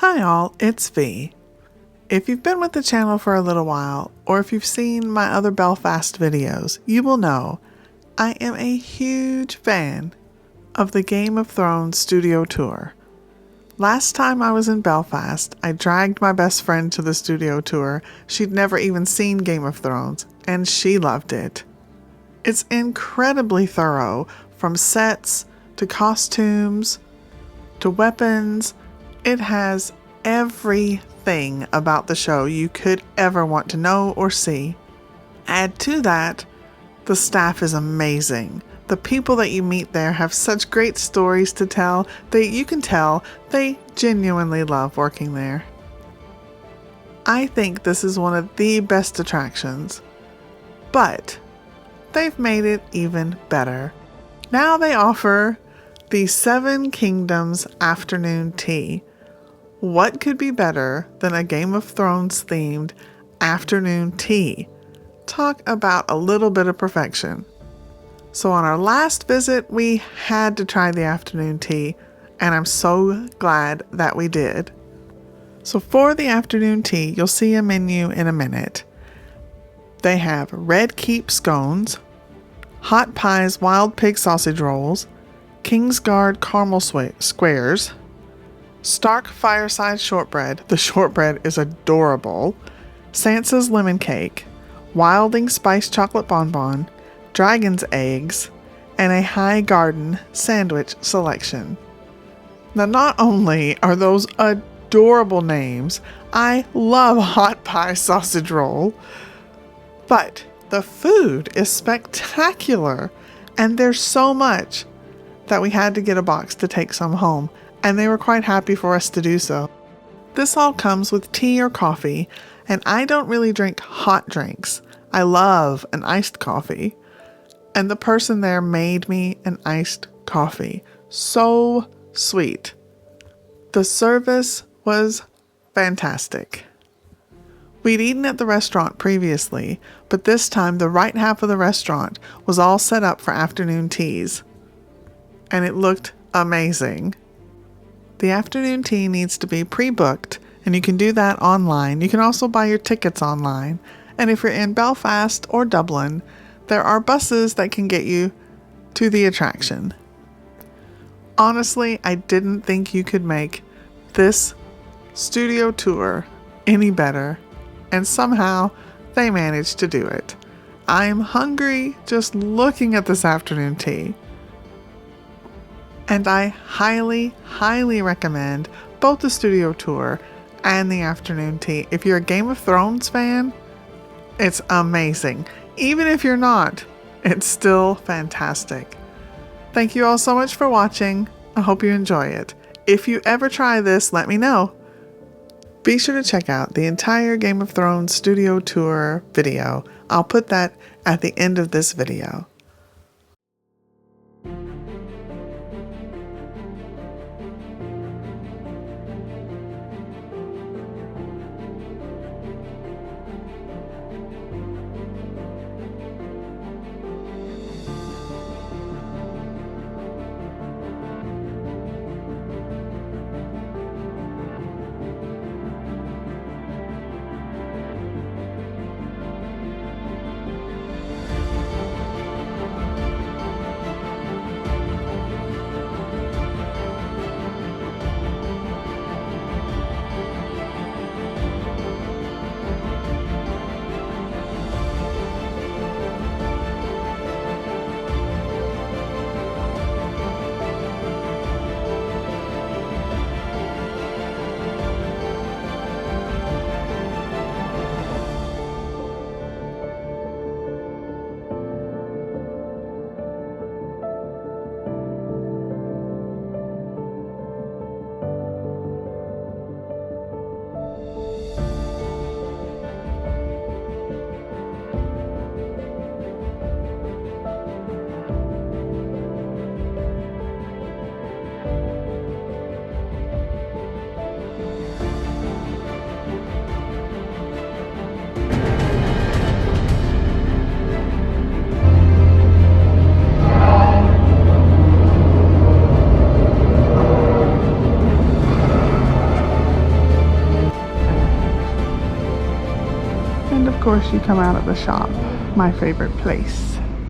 Hi all, it's V. If you've been with the channel for a little while, or if you've seen my other Belfast videos, you will know I am a huge fan of the Game of Thrones studio tour. Last time I was in Belfast, I dragged my best friend to the studio tour. She'd never even seen Game of Thrones, and she loved it. It's incredibly thorough, from sets to costumes to weapons. It has everything about the show you could ever want to know or see. Add to that, the staff is amazing. The people that you meet there have such great stories to tell that you can tell they genuinely love working there. I think this is one of the best attractions, but they've made it even better. Now they offer the Seven Kingdoms afternoon tea. What could be better than a Game of Thrones themed afternoon tea? Talk about a little bit of perfection. So on our last visit, we had to try the afternoon tea, and I'm so glad that we did. So for the afternoon tea, you'll see a menu in a minute. They have red Keep Scones, Hot Pies Wild Pig Sausage Rolls, Kingsguard Caramel Squares, Stark Fireside Shortbread. The shortbread is adorable. Sansa's Lemon Cake, Wildling Spice Chocolate Bonbon, Dragon's Eggs, and a High Garden sandwich selection. Now, not only are those adorable names, I love Hot Pie Sausage Roll, but the food is spectacular, and there's so much that we had to get a box to take some home, and they were quite happy for us to do so. This all comes with tea or coffee, and I don't really drink hot drinks. I love an iced coffee, and the person there made me an iced coffee. So sweet. The service was fantastic. We'd eaten at the restaurant previously, but this time the right half of the restaurant was all set up for afternoon teas, and it looked amazing. The afternoon tea needs to be pre-booked, and you can do that online. You can also buy your tickets online, and if you're in Belfast or Dublin, there are buses that can get you to the attraction. Honestly, I didn't think you could make this studio tour any better, and somehow they managed to do it. I'm hungry just looking at this afternoon tea. And I highly, highly recommend both the studio tour and the afternoon tea. If you're a Game of Thrones fan, it's amazing. Even if you're not, it's still fantastic. Thank you all so much for watching. I hope you enjoy it. If you ever try this, let me know. Be sure to check out the entire Game of Thrones studio tour video. I'll put that at the end of this video. And of course you come out of the shop, my favorite place.